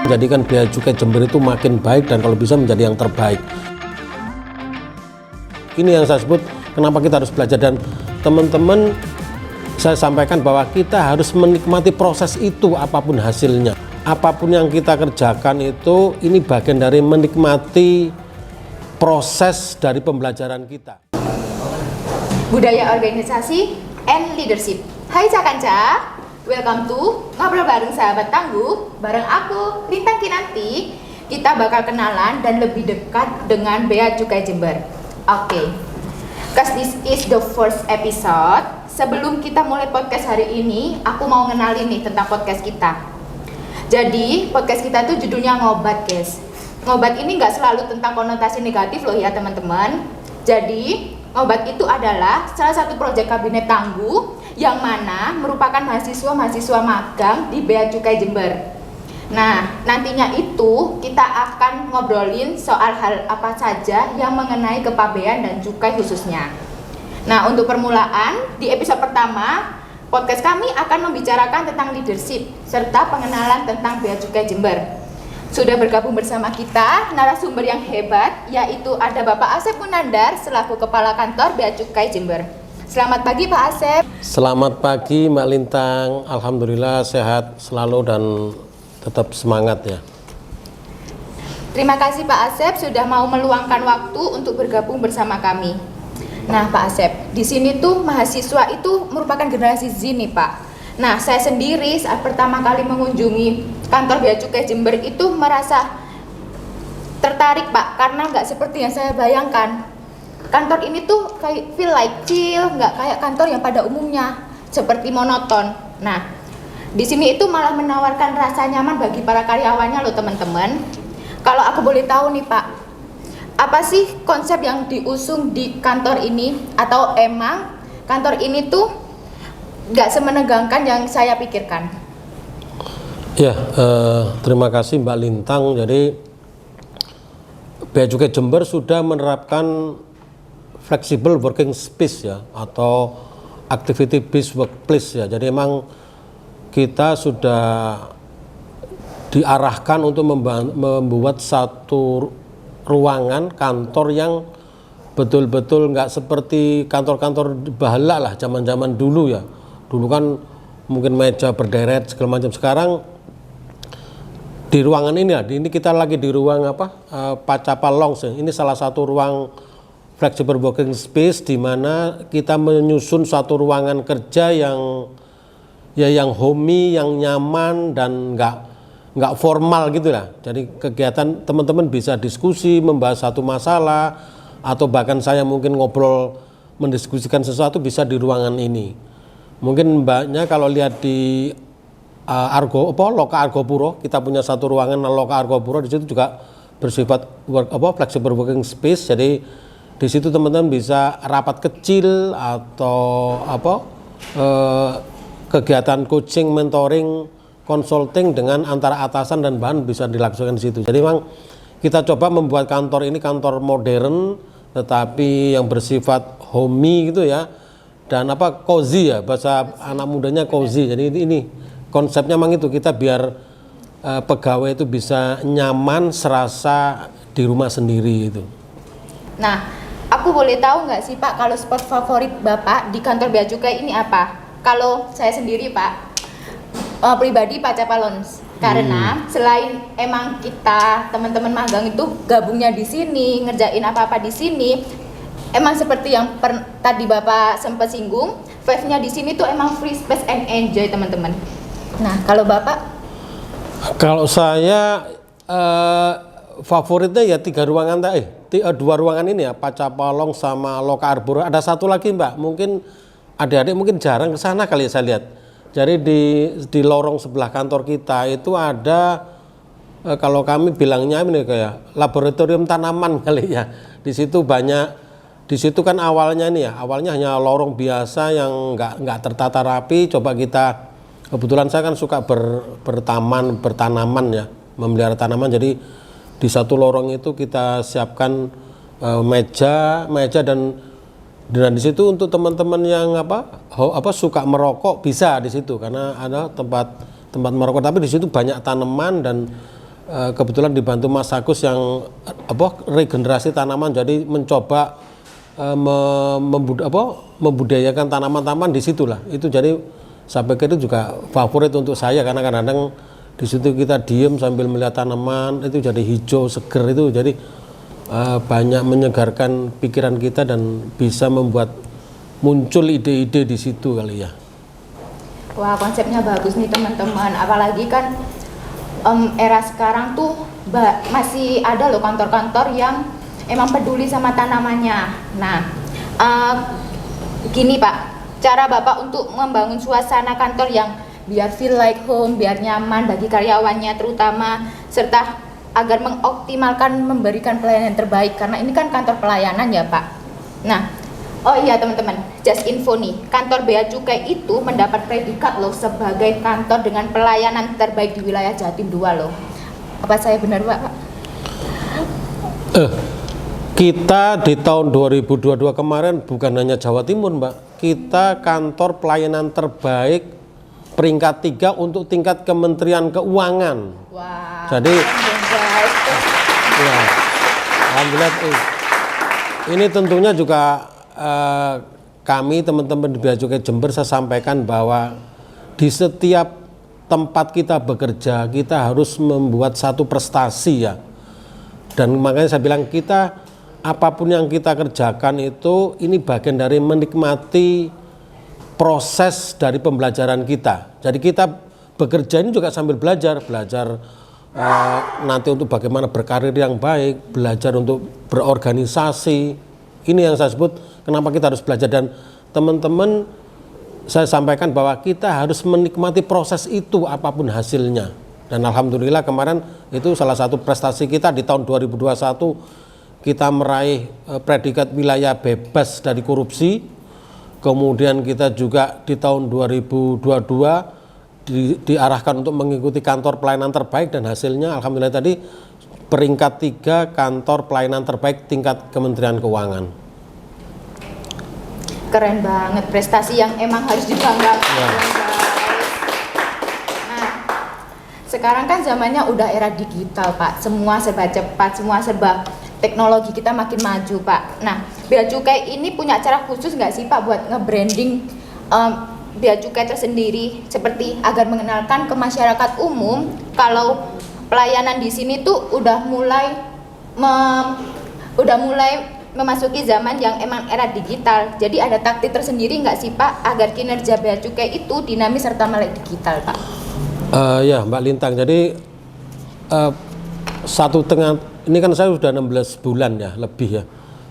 Jadikan Bea Cukai Jember itu makin baik dan kalau bisa menjadi yang terbaik. Ini yang saya sebut kenapa kita harus belajar, dan teman-teman saya sampaikan bahwa kita harus menikmati proses itu apapun hasilnya. Apapun yang kita kerjakan itu ini bagian dari menikmati proses dari pembelajaran kita. Budaya organisasi and leadership. Hai Cakanca, welcome to Ngobrol Bareng Sahabat Tangguh. Bareng aku, Lintang Kinanti. Kita bakal kenalan dan lebih dekat dengan Bea Cukai Jember. Oke, cause this is the first episode. Sebelum kita mulai podcast hari ini, aku mau ngenalin nih tentang podcast kita. Jadi, podcast kita tuh judulnya Ngobat, guys. Ngobat ini nggak selalu tentang konotasi negatif loh ya teman-teman. Jadi, Ngobat itu adalah salah satu proyek kabinet tangguh yang mana merupakan mahasiswa-mahasiswa magang di Bea Cukai Jember. Nah, nantinya itu kita akan ngobrolin soal hal apa saja yang mengenai kepabean dan cukai khususnya. Nah, untuk permulaan, di episode pertama, podcast kami akan membicarakan tentang leadership serta pengenalan tentang Bea Cukai Jember. Sudah bergabung bersama kita narasumber yang hebat, yaitu ada Bapak Asep Munandar selaku Kepala Kantor Bea Cukai Jember. Selamat pagi Pak Asep. Selamat pagi Mbak Lintang, alhamdulillah sehat selalu dan tetap semangat ya. Terima kasih Pak Asep sudah mau meluangkan waktu untuk bergabung bersama kami. Nah Pak Asep, di sini tuh mahasiswa itu merupakan generasi Z nih Pak. Nah, saya sendiri saat pertama kali mengunjungi kantor Bea Cukai Jember itu merasa tertarik Pak, karena nggak seperti yang saya bayangkan. Kantor ini tuh kayak feel like chill, nggak kayak kantor yang pada umumnya seperti monoton. Nah, di sini itu malah menawarkan rasa nyaman bagi para karyawannya loh teman-teman. Kalau aku boleh tahu nih Pak, apa sih konsep yang diusung di kantor ini? Atau emang kantor ini tuh nggak semenegangkan yang saya pikirkan? Ya, terima kasih Mbak Lintang. Jadi Bea Cukai Jember sudah menerapkan flexible working space ya, atau activity based workplace ya. Jadi memang kita sudah diarahkan untuk membuat satu ruangan kantor yang betul-betul nggak seperti kantor-kantor bahala lah zaman-zaman dulu ya. Dulu kan mungkin meja berderet segala macam. Sekarang di ruangan ini ya, ini kita lagi di ruang Pacapa Longs. Ini salah satu ruang flexible working space di mana kita menyusun satu ruangan kerja yang homey, yang nyaman dan nggak formal gitu lah. Jadi kegiatan teman-teman bisa diskusi, membahas satu masalah, atau bahkan saya mungkin ngobrol mendiskusikan sesuatu bisa di ruangan ini. Mungkin mbaknya kalau lihat di Loka Argopuro, kita punya satu ruangan Loka Argopuro, di situ juga bersifat flexible working space. Jadi di situ teman-teman bisa rapat kecil atau kegiatan coaching, mentoring, consulting dengan antara atasan dan bahan bisa dilakukan di situ. Jadi memang kita coba membuat kantor ini kantor modern tetapi yang bersifat homey gitu ya, dan cozy ya, bahasa anak mudanya cozy. Jadi ini konsepnya memang itu, kita biar pegawai itu bisa nyaman, serasa di rumah sendiri itu. Nah, aku boleh tahu nggak sih Pak, kalau spot favorit Bapak di kantor Bea Cukai ini apa? Kalau saya sendiri Pak, pribadi Pacapa Longs. Karena selain emang kita teman-teman magang itu gabungnya di sini, ngerjain apa-apa di sini, emang seperti yang tadi Bapak sempat singgung, vibe-nya di sini tuh emang free space and enjoy teman-teman. Nah, kalau Bapak? Kalau saya favoritnya ya dua ruangan ini ya, Pacapa Longs sama Loka Argopuro. Ada satu lagi Mbak, mungkin adik-adik mungkin jarang ke sana kali ya saya lihat. Jadi di lorong sebelah kantor kita itu ada kalau kami bilangnya ini kayak laboratorium tanaman kali ya. Di situ kan awalnya hanya lorong biasa yang nggak tertata rapi. Coba kita, kebetulan saya kan suka bertanaman ya, memelihara tanaman. Jadi di satu lorong itu kita siapkan meja dan di situ untuk teman-teman yang suka merokok bisa di situ, karena ada tempat tempat merokok, tapi di situ banyak tanaman dan kebetulan dibantu Mas Agus yang regenerasi tanaman, jadi mencoba membudayakan tanaman-tanaman di situlah. Itu jadi saya pikir itu juga favorit untuk saya, karena kadang-kadang di situ kita diem sambil melihat tanaman itu jadi hijau seger, itu jadi banyak menyegarkan pikiran kita dan bisa membuat muncul ide-ide di situ kali ya. Wah, konsepnya bagus nih teman-teman, apalagi kan era sekarang tuh masih ada loh kantor-kantor yang emang peduli sama tanamannya. Nah, gini Pak, cara Bapak untuk membangun suasana kantor yang biar feel like home, biar nyaman bagi karyawannya terutama, serta agar mengoptimalkan memberikan pelayanan terbaik, karena ini kan kantor pelayanan ya Pak. Nah, oh iya teman-teman, just info nih, kantor Bea Cukai itu mendapat predikat loh sebagai kantor dengan pelayanan terbaik di wilayah Jatim 2 loh. Apa saya benar Pak? Kita di tahun 2022 kemarin bukan hanya Jawa Timur Mbak, kita kantor pelayanan terbaik peringkat 3 untuk tingkat Kementerian Keuangan. Wah. Jadi ya, alhamdulillah ini tentunya juga kami teman-teman di Bea Cukai Jember, saya sampaikan bahwa di setiap tempat kita bekerja kita harus membuat satu prestasi ya, dan makanya saya bilang kita apapun yang kita kerjakan itu ini bagian dari menikmati proses dari pembelajaran kita. Jadi kita bekerja ini juga sambil belajar nanti untuk bagaimana berkarir yang baik, belajar untuk berorganisasi. Ini yang saya sebut kenapa kita harus belajar, dan teman-teman saya sampaikan bahwa kita harus menikmati proses itu apapun hasilnya. Dan alhamdulillah kemarin itu salah satu prestasi kita di tahun 2021, kita meraih predikat wilayah bebas dari korupsi. Kemudian kita juga di tahun 2022 diarahkan untuk mengikuti kantor pelayanan terbaik, dan hasilnya alhamdulillah tadi peringkat 3 kantor pelayanan terbaik tingkat Kementerian Keuangan. Keren banget, prestasi yang emang harus dibanggakan ya. Nah, sekarang kan zamannya udah era digital Pak, semua serba cepat, semua serba teknologi, kita makin maju Pak. Nah, Bea Cukai ini punya cara khusus nggak sih Pak buat nge-branding Bea Cukai tersendiri, seperti agar mengenalkan ke masyarakat umum kalau pelayanan di sini tuh udah mulai memasuki zaman yang emang era digital. Jadi ada taktik tersendiri nggak sih Pak agar kinerja Bea Cukai itu dinamis serta melek digital Pak? Ya Mbak Lintang, jadi ini kan saya sudah 16 bulan ya lebih ya.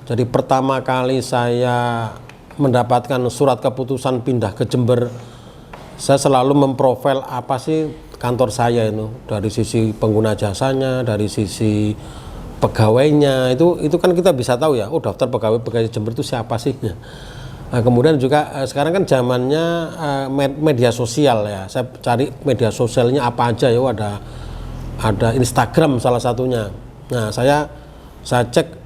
Jadi pertama kali saya mendapatkan surat keputusan pindah ke Jember, saya selalu memprofil apa sih kantor saya itu, dari sisi pengguna jasanya, dari sisi pegawainya, itu kan kita bisa tahu ya, oh daftar pegawai Jember itu siapa sih. Nah, kemudian juga sekarang kan zamannya media sosial ya, saya cari media sosialnya apa aja ya, ada Instagram salah satunya. Nah saya cek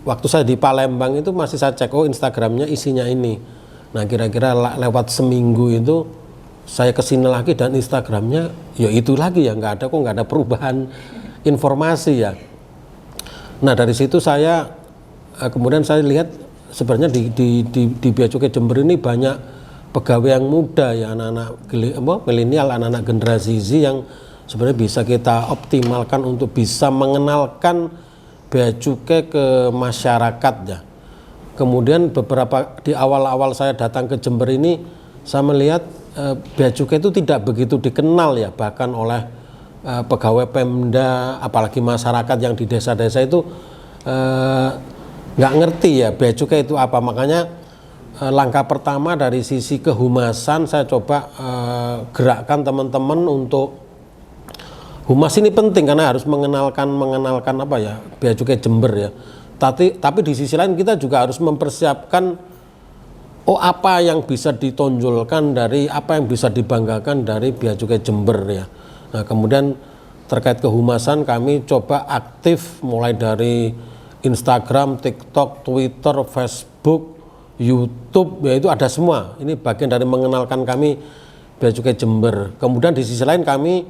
waktu saya di Palembang itu masih saya cek, oh Instagramnya isinya ini. Nah kira-kira lewat seminggu itu saya kesini lagi dan Instagramnya ya itu lagi ya, nggak ada perubahan informasi ya. Nah dari situ saya kemudian saya lihat sebenarnya di Bea Cukai Jember ini banyak pegawai yang muda ya, anak-anak milenial, anak-anak generasi Z yang sebenarnya bisa kita optimalkan untuk bisa mengenalkan Bea Cukai ke masyarakat ya. Kemudian di awal-awal saya datang ke Jember ini, saya melihat Bea Cukai itu tidak begitu dikenal ya, bahkan oleh pegawai Pemda, apalagi masyarakat yang di desa-desa itu nggak ngerti ya Bea Cukai itu apa. Makanya langkah pertama dari sisi kehumasan saya coba gerakkan teman-teman untuk humas ini penting karena harus mengenalkan apa ya Bea Cukai Jember ya. Tapi di sisi lain kita juga harus mempersiapkan apa yang bisa ditonjolkan dari apa yang bisa dibanggakan dari Bea Cukai Jember ya. Nah, kemudian terkait kehumasan kami coba aktif mulai dari Instagram, TikTok, Twitter, Facebook, YouTube, ya itu ada semua. Ini bagian dari mengenalkan kami Bea Cukai Jember. Kemudian di sisi lain kami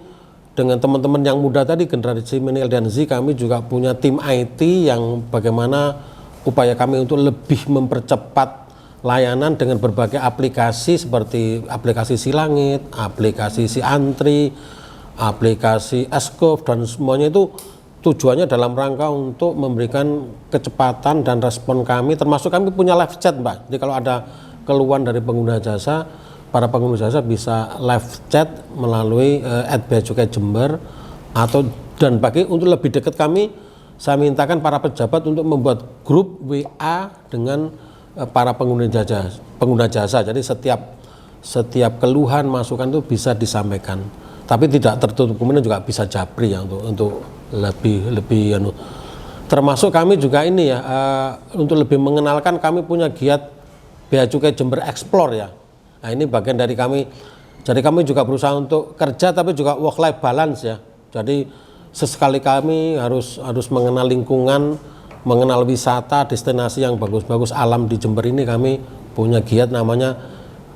dengan teman-teman yang muda tadi, generasi milenial dan Z, kami juga punya tim IT yang bagaimana upaya kami untuk lebih mempercepat layanan dengan berbagai aplikasi seperti aplikasi Silangit, aplikasi Si Antri, aplikasi Eskov, dan semuanya itu tujuannya dalam rangka untuk memberikan kecepatan dan respon kami, termasuk kami punya live chat, Mbak. Jadi kalau ada keluhan dari pengguna jasa, para pengguna jasa bisa live chat melalui @beacukai_jember, atau dan bagi untuk lebih dekat kami, saya mintakan para pejabat untuk membuat grup WA dengan para pengguna jasa. Jadi setiap keluhan masukan itu bisa disampaikan. Tapi tidak tertutup kemudian juga bisa japri ya untuk lebih termasuk kami juga ini ya untuk lebih mengenalkan, kami punya giat Bea Cukai Jember Explore ya. Nah, ini bagian dari kami. Jadi kami juga berusaha untuk kerja tapi juga work life balance ya. Jadi sesekali kami harus mengenal lingkungan, mengenal wisata, destinasi yang bagus-bagus alam di Jember ini. Kami punya giat namanya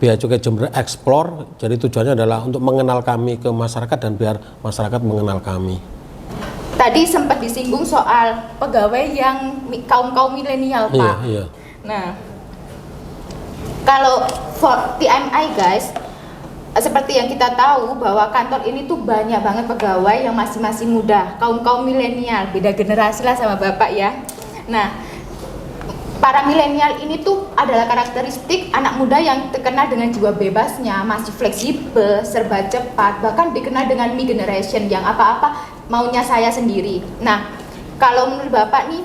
Bea Cukai Jember Explore. Jadi tujuannya adalah untuk mengenal kami ke masyarakat dan biar masyarakat mengenal kami. Tadi sempat disinggung soal pegawai yang kaum milenial, Pak. Iya. Nah, kalau for TMI guys, seperti yang kita tahu bahwa kantor ini tuh banyak banget pegawai yang masih muda, kaum milenial, beda generasi lah sama Bapak ya. Nah, para milenial ini tuh adalah karakteristik anak muda yang terkenal dengan jiwa bebasnya, masih fleksibel, serba cepat, bahkan dikenal dengan me generation yang apa-apa maunya saya sendiri. Nah, kalau menurut Bapak nih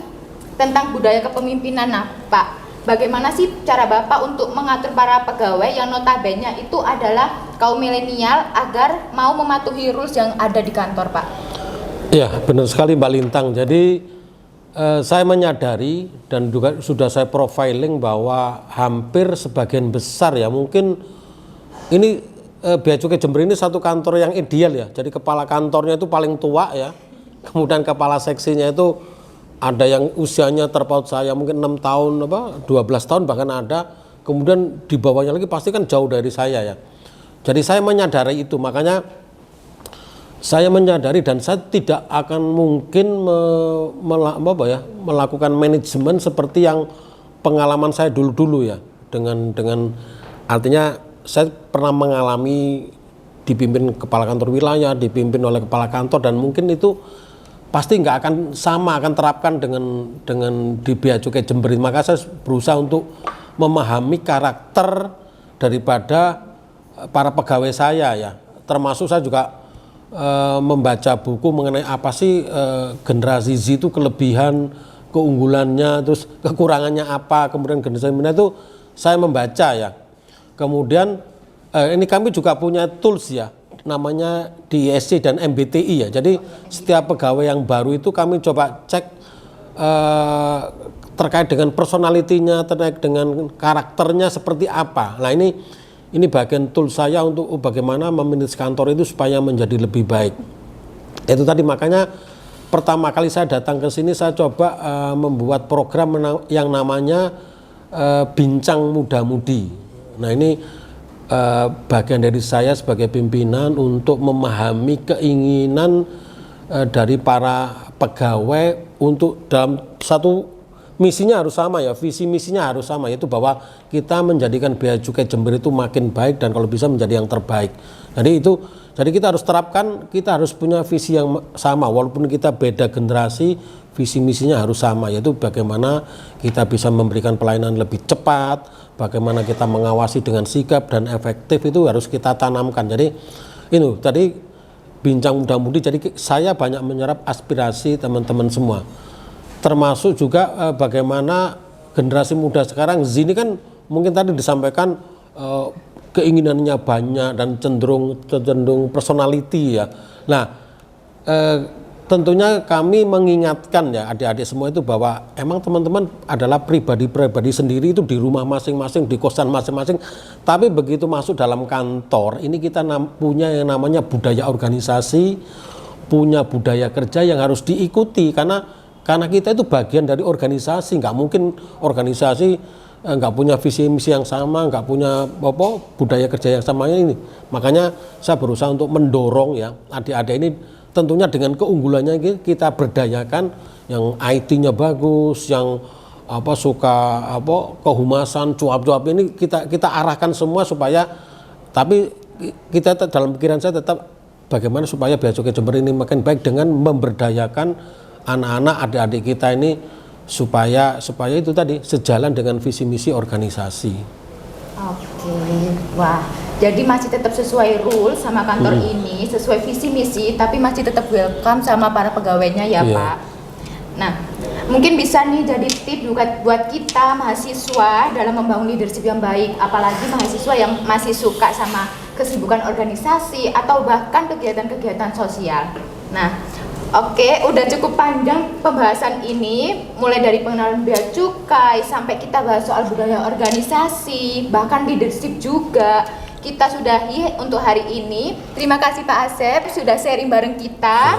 tentang budaya kepemimpinan, nah Pak, bagaimana sih cara Bapak untuk mengatur para pegawai yang notabene itu adalah kaum milenial agar mau mematuhi rules yang ada di kantor, Pak? Iya, benar sekali Mbak Lintang. Jadi saya menyadari dan juga sudah saya profiling bahwa hampir sebagian besar ya, mungkin ini Bea Cukai Jember ini satu kantor yang ideal ya. Jadi kepala kantornya itu paling tua ya. Kemudian kepala seksinya itu ada yang usianya terpaut saya mungkin 6 tahun 12 tahun bahkan ada. Kemudian di bawahnya lagi pasti kan jauh dari saya ya. Jadi saya menyadari itu, makanya saya menyadari dan saya tidak akan mungkin melakukan manajemen seperti yang pengalaman saya dulu ya, dengan artinya saya pernah mengalami dipimpin kepala kantor wilayah, dipimpin oleh kepala kantor, dan mungkin itu pasti nggak akan sama, akan terapkan dengan di Bea Cukai Jember. Maka saya berusaha untuk memahami karakter daripada para pegawai saya ya, termasuk saya juga membaca buku mengenai apa sih generasi Z itu, kelebihan, keunggulannya, terus kekurangannya apa, kemudian generasi milenial itu saya membaca ya. Kemudian ini kami juga punya tools ya, namanya DISC dan MBTI ya. Jadi setiap pegawai yang baru itu kami coba cek terkait dengan personalitinya, terkait dengan karakternya seperti apa. Nah ini bagian tools saya untuk bagaimana memanage kantor itu supaya menjadi lebih baik. Itu tadi makanya pertama kali saya datang ke sini saya coba membuat program yang namanya Bincang Muda-Mudi. Nah ini bagian dari saya sebagai pimpinan untuk memahami keinginan dari para pegawai untuk dalam satu misinya harus sama ya, visi misinya harus sama, yaitu bahwa kita menjadikan Bea Cukai Jember itu makin baik dan kalau bisa menjadi yang terbaik. Jadi kita harus terapkan, kita harus punya visi yang sama walaupun kita beda generasi, visi misinya harus sama, yaitu bagaimana kita bisa memberikan pelayanan lebih cepat, bagaimana kita mengawasi dengan sigap dan efektif, itu harus kita tanamkan. Jadi ini tadi Bincang Muda-Mudi, jadi saya banyak menyerap aspirasi teman-teman semua. Termasuk juga bagaimana generasi muda sekarang Z ini kan mungkin tadi disampaikan keinginannya banyak dan cenderung personality ya. Nah tentunya kami mengingatkan ya adik-adik semua itu bahwa emang teman-teman adalah pribadi-pribadi sendiri itu di rumah masing-masing, di kosan masing-masing. Tapi begitu masuk dalam kantor ini kita punya yang namanya budaya organisasi, punya budaya kerja yang harus diikuti karena kita itu bagian dari organisasi. Nggak mungkin organisasi nggak punya visi misi yang sama, nggak punya apa budaya kerja yang sama ini. Makanya saya berusaha untuk mendorong ya adik-adik ini tentunya dengan keunggulannya kita berdayakan yang IT-nya bagus, yang apa suka apa kehumasan, cuap-cuap ini kita arahkan semua supaya tapi kita dalam pikiran saya tetap bagaimana supaya Bea Cukai Jember ini makin baik dengan memberdayakan anak-anak adik-adik kita ini supaya itu tadi sejalan dengan visi misi organisasi. Oke, wah, jadi masih tetap sesuai rule sama kantor ini, sesuai visi misi, tapi masih tetap welcome sama para pegawainya ya Pak. Nah, mungkin bisa nih jadi tip buat kita mahasiswa dalam membangun leadership yang baik, apalagi mahasiswa yang masih suka sama kesibukan organisasi atau bahkan kegiatan-kegiatan sosial. Nah, oke, udah cukup panjang pembahasan ini, mulai dari pengenalan Bea Cukai sampai kita bahas soal budaya organisasi, bahkan leadership juga. Kita sudahi untuk hari ini. Terima kasih Pak Asep sudah sharing bareng kita.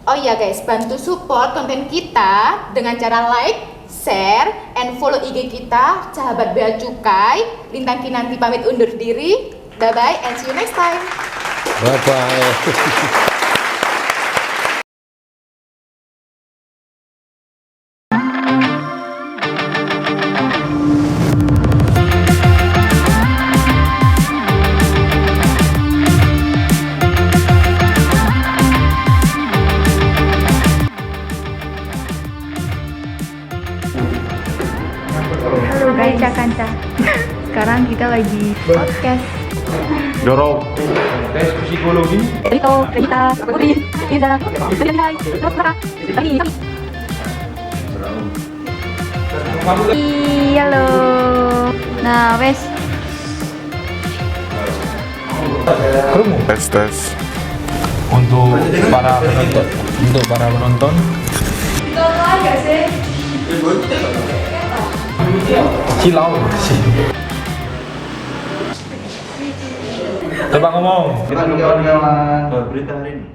Oh iya guys, bantu support konten kita dengan cara like, share, and follow IG kita, Sahabat Bea Cukai. Lintang Kinanti pamit undur diri. Bye-bye and see you next time. Bye-bye. Halo guys, Kanca. Sekarang kita lagi podcast. Dorong tes psikologi. Rito, Rita, Putri, Indah, Hai, Rosra, Tani. Halo. Nah, wes. Tes untuk para penonton. Silau. Coba ngomong. Kita kawan-kawan berita hari ini.